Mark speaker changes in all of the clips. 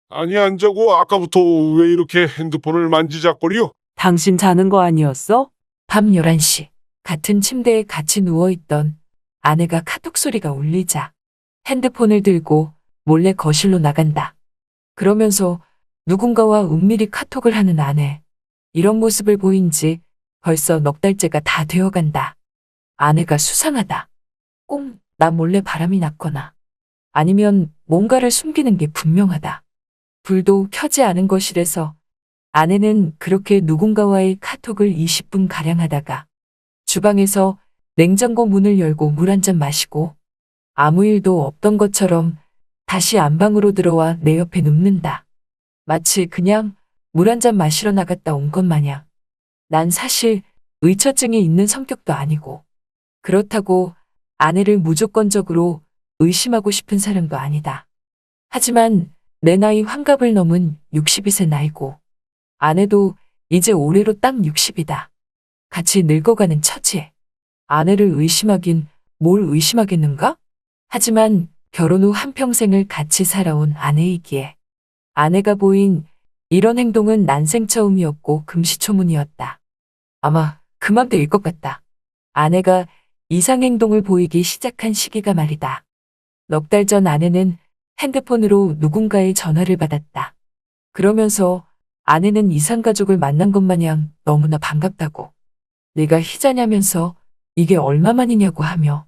Speaker 1: 아니, 안 자고 아까부터 왜 이렇게 핸드폰을 만지작거려?
Speaker 2: 당신 자는 거 아니었어? 밤 11시. 같은 침대에 같이 누워있던 아내가 카톡 소리가 울리자 핸드폰을 들고 몰래 거실로 나간다. 그러면서 누군가와 은밀히 카톡을 하는 아내. 이런 모습을 보인 지 벌써 넉 달째가 다 되어간다. 아내가 수상하다. 꼭 나 몰래 바람이 났거나 아니면 뭔가를 숨기는 게 분명하다. 불도 켜지 않은 거실에서 아내는 그렇게 누군가와의 카톡을 20분가량 하다가 주방에서 냉장고 문을 열고 물 한 잔 마시고 아무 일도 없던 것처럼 다시 안방으로 들어와 내 옆에 눕는다. 마치 그냥 물 한 잔 마시러 나갔다 온 것 마냥. 난 사실 의처증이 있는 성격도 아니고 그렇다고 아내를 무조건적으로 의심하고 싶은 사람도 아니다. 하지만 내 나이 환갑을 넘은 62세 나이고 아내도 이제 올해로 딱 60이다. 같이 늙어가는 처지에 아내를 의심하긴 뭘 의심하겠는가? 하지만 결혼 후 한평생을 같이 살아온 아내이기에 아내가 보인 이런 행동은 난생 처음이었고 금시초문이었다. 아마 그맘때일 것 같다. 아내가 이상 행동을 보이기 시작한 시기가 말이다. 넉 달 전 아내는 핸드폰으로 누군가의 전화를 받았다. 그러면서 아내는 이상가족을 만난 것 마냥 너무나 반갑다고. 내가 희자냐면서 이게 얼마만이냐고 하며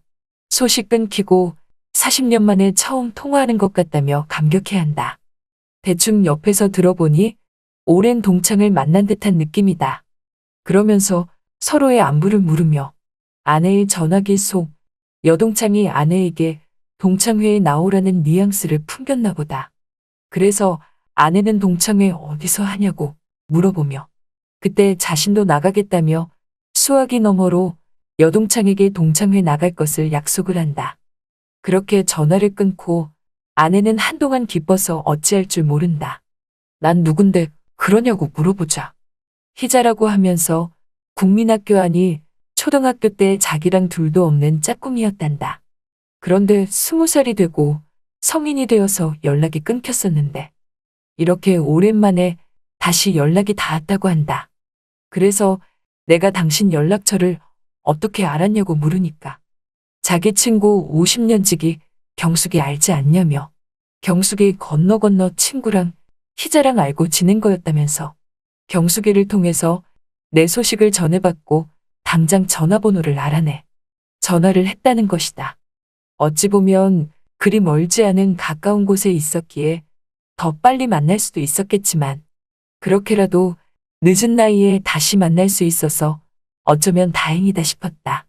Speaker 2: 소식 끊기고 40년 만에 처음 통화하는 것 같다며 감격해한다. 대충 옆에서 들어보니 오랜 동창을 만난 듯한 느낌이다. 그러면서 서로의 안부를 물으며 아내의 전화기 속 여동창이 아내에게 동창회에 나오라는 뉘앙스를 풍겼나 보다. 그래서 아내는 동창회 어디서 하냐고 물어보며 그때 자신도 나가겠다며 수화기 너머로 여동창에게 동창회 나갈 것을 약속을 한다. 그렇게 전화를 끊고 아내는 한동안 기뻐서 어찌할 줄 모른다. 난 누군데 그러냐고 물어보자. 희자라고 하면서 국민학교 아니 초등학교 때 자기랑 둘도 없는 짝꿍이었단다. 그런데 20살이 되고 성인이 되어서 연락이 끊겼었는데 이렇게 오랜만에 다시 연락이 닿았다고 한다. 그래서 내가 당신 연락처를 어떻게 알았냐고 물으니까 자기 친구 50년 지기 경숙이 알지 않냐며 경숙이 건너 친구랑 희자랑 알고 지낸 거였다면서 경숙이를 통해서 내 소식을 전해받고 당장 전화번호를 알아내 전화를 했다는 것이다. 어찌 보면 그리 멀지 않은 가까운 곳에 있었기에 더 빨리 만날 수도 있었겠지만 그렇게라도 늦은 나이에 다시 만날 수 있어서 어쩌면 다행이다 싶었다.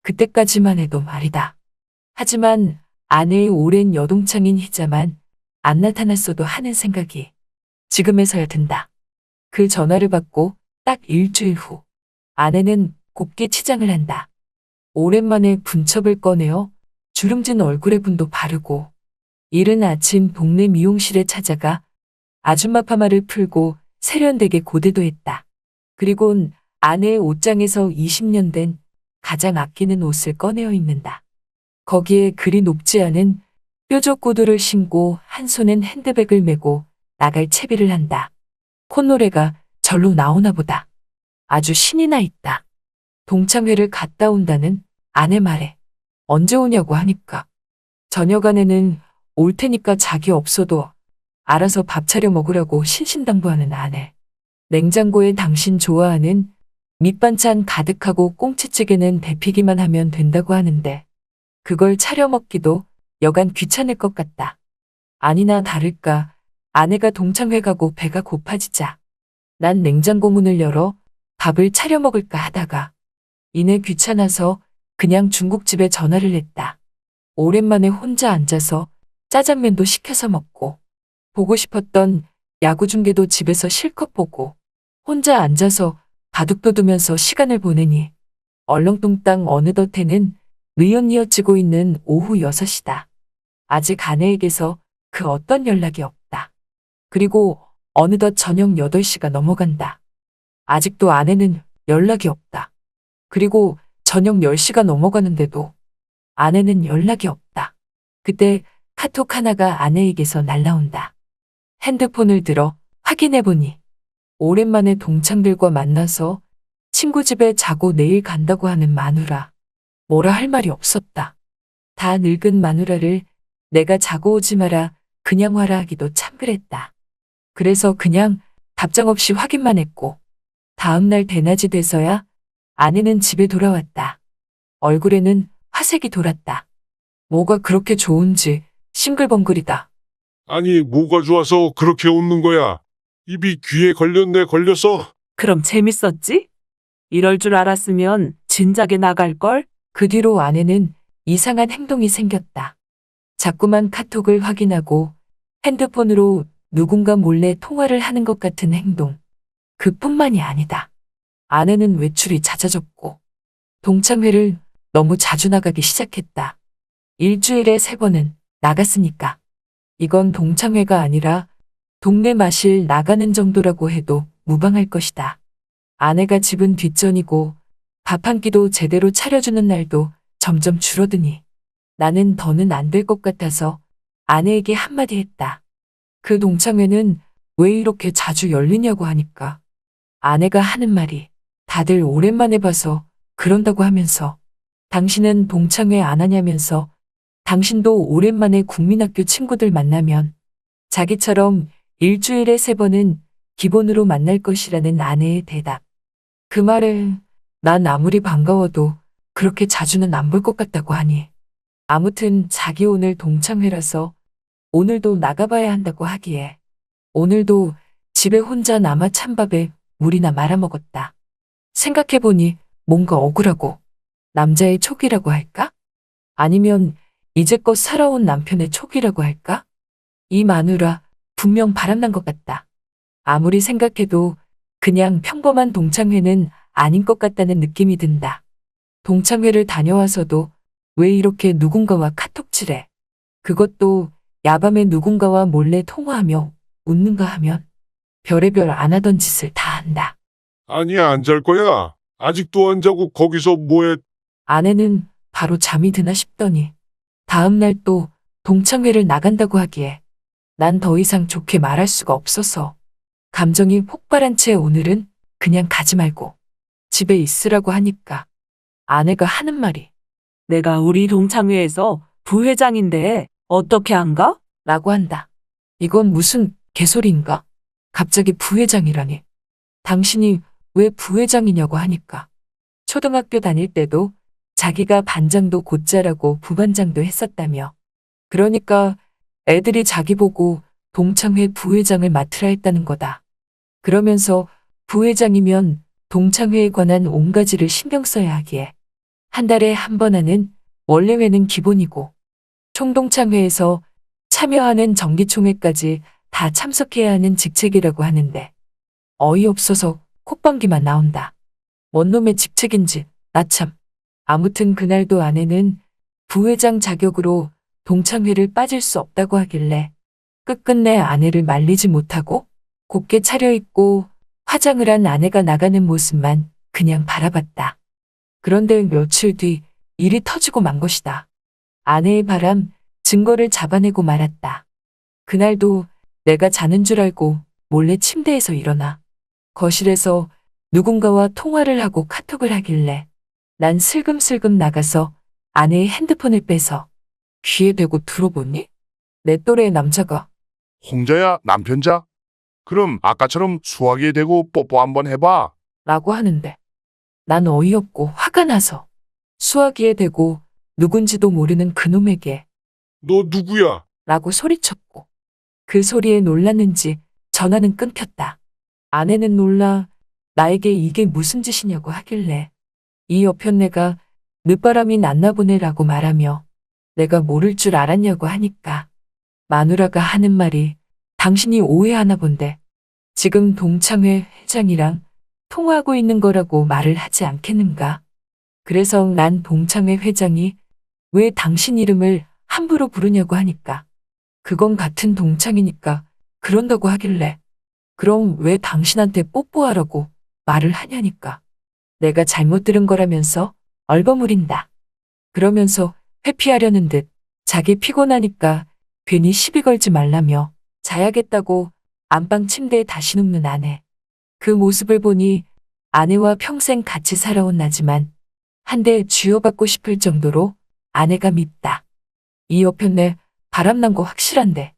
Speaker 2: 그때까지만 해도 말이다. 하지만 아내의 오랜 여동창인 희자만 안 나타났어도 하는 생각이 지금에서야 든다. 그 전화를 받고 딱 일주일 후 아내는 곱게 치장을 한다. 오랜만에 분첩을 꺼내어 주름진 얼굴에 분도 바르고 이른 아침 동네 미용실에 찾아가 아줌마 파마를 풀고 세련되게 고데도 했다. 그리곤 아내의 옷장에서 20년 된 가장 아끼는 옷을 꺼내어 입는다. 거기에 그리 높지 않은 뾰족 구두를 신고 한 손엔 핸드백을 메고 나갈 채비를 한다. 콧노래가 절로 나오나 보다. 아주 신이 나 있다. 동창회를 갔다 온다는 아내 말에 언제 오냐고 하니까 저녁 안에는 올 테니까 자기 없어도 알아서 밥 차려 먹으라고 신신당부하는 아내. 냉장고에 당신 좋아하는 밑반찬 가득하고 꽁치찌개는 데피기만 하면 된다고 하는데 그걸 차려 먹기도 여간 귀찮을 것 같다. 아니나 다를까 아내가 동창회 가고 배가 고파지자 난 냉장고 문을 열어 밥을 차려 먹을까 하다가 이내 귀찮아서 그냥 중국집에 전화를 했다. 오랜만에 혼자 앉아서 짜장면도 시켜서 먹고 보고 싶었던 야구 중계도 집에서 실컷 보고 혼자 앉아서 바둑도 두면서 시간을 보내니 얼렁뚱땅 어느덧에는 느엿느엿지고 있는 오후 6시다. 아직 아내에게서 그 어떤 연락이 없다. 그리고 어느덧 저녁 8시가 넘어간다. 아직도 아내는 연락이 없다. 그리고 저녁 10시가 넘어가는데도 아내는 연락이 없다. 그때 카톡 하나가 아내에게서 날라온다. 핸드폰을 들어 확인해보니 오랜만에 동창들과 만나서 친구 집에 자고 내일 간다고 하는 마누라. 뭐라 할 말이 없었다. 다 늙은 마누라를 내가 자고 오지 마라 그냥 와라 하기도 참 그랬다. 그래서 그냥 답장 없이 확인만 했고 다음날 대낮이 돼서야 아내는 집에 돌아왔다. 얼굴에는 화색이 돌았다. 뭐가 그렇게 좋은지 싱글벙글이다.
Speaker 1: 아니, 뭐가 좋아서 그렇게 웃는 거야? 입이 귀에 걸렸어?
Speaker 3: 그럼 재밌었지? 이럴 줄 알았으면 진작에 나갈걸?
Speaker 2: 그 뒤로 아내는 이상한 행동이 생겼다. 자꾸만 카톡을 확인하고 핸드폰으로 누군가 몰래 통화를 하는 것 같은 행동. 그뿐만이 아니다. 아내는 외출이 잦아졌고 동창회를 너무 자주 나가기 시작했다. 일주일에 3번은 나갔으니까. 이건 동창회가 아니라 동네 마실 나가는 정도라고 해도 무방할 것이다. 아내가 집은 뒷전이고 밥 한 끼도 제대로 차려주는 날도 점점 줄어드니 나는 더는 안 될 것 같아서 아내에게 한마디 했다. 그 동창회는 왜 이렇게 자주 열리냐고 하니까 아내가 하는 말이 다들 오랜만에 봐서 그런다고 하면서 당신은 동창회 안 하냐면서 당신도 오랜만에 국민학교 친구들 만나면 자기처럼 일주일에 3번은 기본으로 만날 것이라는 아내의 대답. 그 말을 난 아무리 반가워도 그렇게 자주는 안 볼 것 같다고 하니 아무튼 자기 오늘 동창회라서 오늘도 나가봐야 한다고 하기에 오늘도 집에 혼자 남아 찬밥에 물이나 말아먹었다. 생각해보니 뭔가 억울하고 남자의 촉이라고 할까? 아니면 이제껏 살아온 남편의 촉이라고 할까? 이 마누라 분명 바람난 것 같다. 아무리 생각해도 그냥 평범한 동창회는 아닌 것 같다는 느낌이 든다. 동창회를 다녀와서도 왜 이렇게 누군가와 카톡질해? 그것도 야밤에 누군가와 몰래 통화하며 웃는가 하면 별의별 안 하던 짓을 다 한다.
Speaker 1: 아니야, 안 잘 거야. 아직도 안 자고 거기서 뭐해?
Speaker 2: 아내는 바로 잠이 드나 싶더니 다음날 또 동창회를 나간다고 하기에 난 더 이상 좋게 말할 수가 없어서 감정이 폭발한 채 오늘은 그냥 가지 말고 집에 있으라고 하니까 아내가 하는 말이
Speaker 3: 내가 우리 동창회에서 부회장인데 어떻게 안 가?
Speaker 2: 라고 한다. 이건 무슨 개소리인가? 갑자기 부회장이라니. 당신이 왜 부회장이냐고 하니까 초등학교 다닐 때도 자기가 반장도 곧잘하고 부반장도 했었다며. 그러니까 애들이 자기 보고 동창회 부회장을 맡으라 했다는 거다. 그러면서 부회장이면 동창회에 관한 온 가지를 신경 써야 하기에 한 달에 한 번 하는 원래회는 기본이고 총동창회에서 참여하는 정기총회까지 다 참석해야 하는 직책이라고 하는데 어이없어서 콧방귀만 나온다. 뭔 놈의 직책인지 나 참. 아무튼 그날도 아내는 부회장 자격으로 동창회를 빠질 수 없다고 하길래 끝끝내 아내를 말리지 못하고 곱게 차려입고 화장을 한 아내가 나가는 모습만 그냥 바라봤다. 그런데 며칠 뒤 일이 터지고 만 것이다. 아내의 바람 증거를 잡아내고 말았다. 그날도 내가 자는 줄 알고 몰래 침대에서 일어나 거실에서 누군가와 통화를 하고 카톡을 하길래 난 슬금슬금 나가서 아내의 핸드폰을 빼서 귀에 대고 들어보니 내 또래의 남자가
Speaker 4: 홍자야, 남편자? 그럼 아까처럼 수화기에 대고 뽀뽀 한번 해봐.
Speaker 2: 라고 하는데 난 어이없고 화가 나서 수화기에 대고 누군지도 모르는 그놈에게
Speaker 1: 너 누구야?
Speaker 2: 라고 소리쳤고 그 소리에 놀랐는지 전화는 끊겼다. 아내는 놀라 나에게 이게 무슨 짓이냐고 하길래 이 여편네가 늦바람이 났나 보네라고 말하며 내가 모를 줄 알았냐고 하니까 마누라가 하는 말이 당신이 오해하나 본데 지금 동창회 회장이랑 통화하고 있는 거라고 말을 하지 않겠는가. 그래서 난 동창회 회장이 왜 당신 이름을 함부로 부르냐고 하니까 그건 같은 동창이니까 그런다고 하길래 그럼 왜 당신한테 뽀뽀하라고 말을 하냐니까 내가 잘못 들은 거라면서 얼버무린다. 그러면서 회피하려는 듯 자기 피곤하니까 괜히 시비 걸지 말라며 자야겠다고 안방 침대에 다시 눕는 아내. 그 모습을 보니 아내와 평생 같이 살아온 나지만 한 대 쥐어받고 싶을 정도로 아내가 밉다. 이 여편네 바람난 거 확실한데.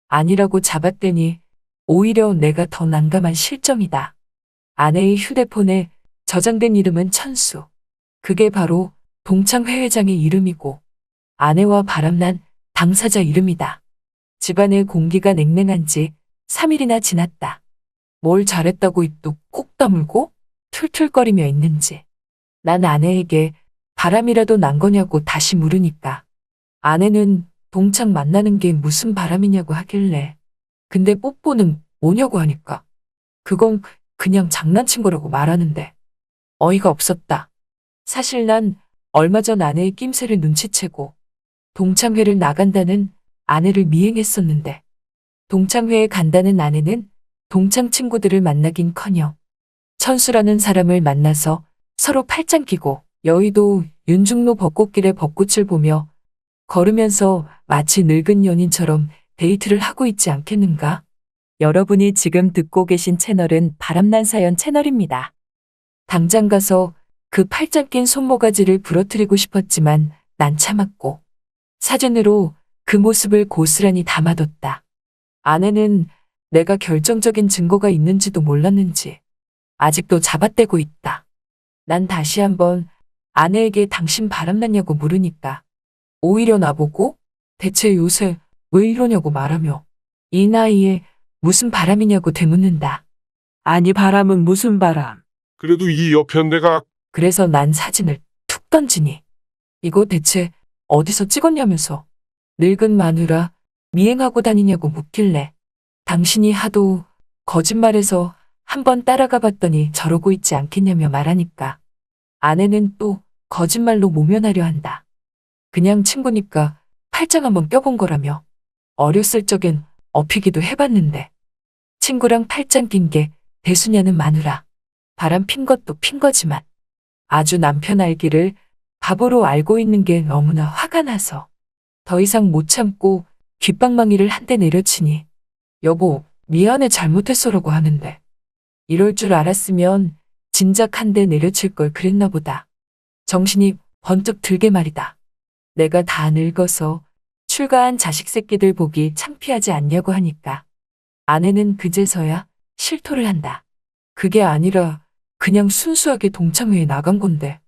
Speaker 2: 아니라고 잡았더니 오히려 내가 더 난감한 실정이다. 아내의 휴대폰에 저장된 이름은 천수. 그게 바로 동창회 회장의 이름이고 아내와 바람난 당사자 이름이다. 집안의 공기가 냉랭한 지 3일이나 지났다. 뭘 잘했다고 입도 꼭 다물고 툴툴거리며 있는지. 난 아내에게 바람이라도 난 거냐고 다시 물으니까 아내는 동창 만나는 게 무슨 바람이냐고 하길래 근데 뽀뽀는 뭐냐고 하니까 그건 그냥 장난친 거라고 말하는데 어이가 없었다. 사실 난 얼마 전 아내의 낌새를 눈치채고 동창회를 나간다는 아내를 미행했었는데 동창회에 간다는 아내는 동창 친구들을 만나긴커녕 천수라는 사람을 만나서 서로 팔짱 끼고 여의도 윤중로 벚꽃길에 벚꽃을 보며 걸으면서 마치 늙은 연인처럼 데이트를 하고 있지 않겠는가?
Speaker 3: 여러분이 지금 듣고 계신 채널은 바람난 사연 채널입니다.
Speaker 2: 당장 가서 그 팔짱 낀 손모가지를 부러뜨리고 싶었지만 난 참았고 사진으로 그 모습을 고스란히 담아뒀다. 아내는 내가 결정적인 증거가 있는지도 몰랐는지 아직도 잡아떼고 있다. 난 다시 한번 아내에게 당신 바람났냐고 물으니까 오히려 나보고 대체 요새 왜 이러냐고 말하며 이 나이에 무슨 바람이냐고 되묻는다.
Speaker 3: 아니 바람은 무슨 바람?
Speaker 1: 그래도 이 여편네가
Speaker 2: 그래서 난 사진을 툭 던지니 이거 대체 어디서 찍었냐면서 늙은 마누라 미행하고 다니냐고 묻길래 당신이 하도 거짓말해서 한번 따라가 봤더니 저러고 있지 않겠냐며 말하니까 아내는 또 거짓말로 모면하려 한다. 그냥 친구니까 팔짱 한번 껴본 거라며 어렸을 적엔 업히기도 해봤는데 친구랑 팔짱 낀 게 대수냐는 마누라. 바람 핀 것도 핀 거지만 아주 남편 알기를 바보로 알고 있는 게 너무나 화가 나서 더 이상 못 참고 귓방망이를 한 대 내려치니 여보 미안해 잘못했어라고 하는데 이럴 줄 알았으면 진작 한 대 내려칠 걸 그랬나 보다. 정신이 번쩍 들게 말이다. 내가 다 늙어서 출가한 자식 새끼들 보기 창피하지 않냐고 하니까 아내는 그제서야 실토를 한다. 그게 아니라 그냥 순수하게 동창회에 나간 건데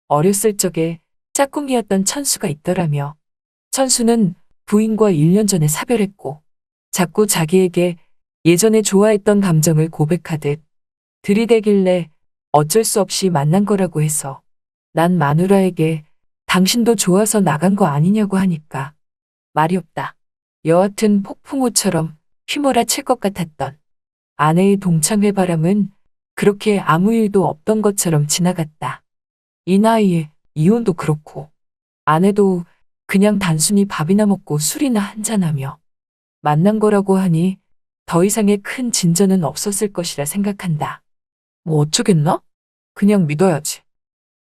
Speaker 2: 어렸을 적에 짝꿍이었던 천수가 있더라며. 천수는 부인과 1년 전에 사별했고 자꾸 자기에게 예전에 좋아했던 감정을 고백하듯 들이대길래 어쩔 수 없이 만난 거라고 해서 난 마누라에게 당신도 좋아서 나간 거 아니냐고 하니까 말이 없다. 여하튼 폭풍우처럼 휘몰아칠 것 같았던 아내의 동창회 바람은 그렇게 아무 일도 없던 것처럼 지나갔다. 이 나이에 이혼도 그렇고 아내도 그냥 단순히 밥이나 먹고 술이나 한잔하며 만난 거라고 하니 더 이상의 큰 진전은 없었을 것이라 생각한다. 뭐 어쩌겠나? 그냥 믿어야지.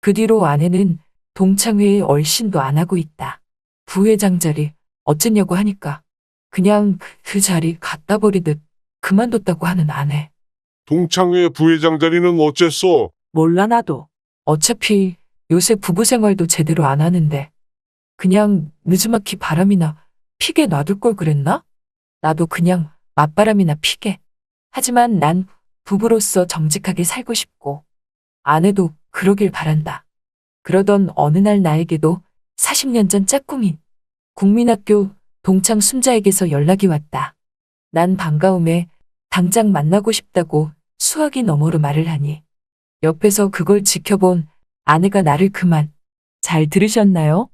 Speaker 2: 그 뒤로 아내는 동창회에 얼씬도 안 하고 있다. 부회장 자리 어쨌냐고 하니까 그냥 그 자리 갖다 버리듯 그만뒀다고 하는 아내.
Speaker 1: 동창회 부회장 자리는 어쨌어?
Speaker 3: 몰라 나도.
Speaker 2: 어차피 요새 부부 생활도 제대로 안 하는데 그냥 느즈막히 바람이나 피게 놔둘 걸 그랬나? 나도 그냥 맞바람이나 피게. 하지만 난 부부로서 정직하게 살고 싶고 아내도 그러길 바란다. 그러던 어느 날 나에게도 40년 전 짝꿍인 국민학교 동창 순자에게서 연락이 왔다. 난 반가움에 당장 만나고 싶다고 수화기 너머로 말을 하니 옆에서 그걸 지켜본 아내가 나를 그만
Speaker 3: 잘 들으셨나요?